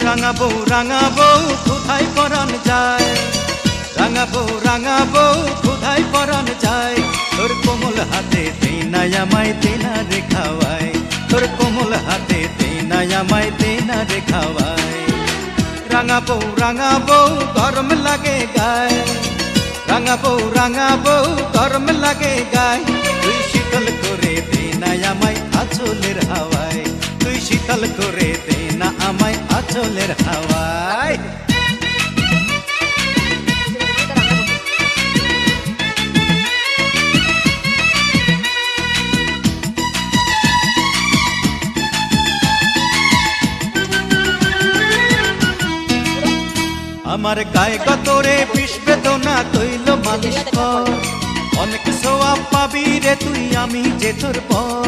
রাঙাবো কোথায় পরাণ যায়, রাঙাবো কোথায় পরাণ যায়। তোর কোমল হাতে দেই না আমায় দেনা রে খাওয়াই, তোর কোমল হাতে দেই না আমায় দেনা রে খাওয়াই। রাঙাবো গরম লাগে গায়, রাঙাবো গরম লাগে গায়। তুই শীতল করে দে না আমায় আঁচলের হাওয়ায়, তুই শীতল করে দে না আমায় আঁচলের হাওয়ায়। আমার গায়ে গতরে বিষ বেদনা তৈল মালিশ কর, অনেক সোয়াব পাবি রে তুই আমি যে তোর পর।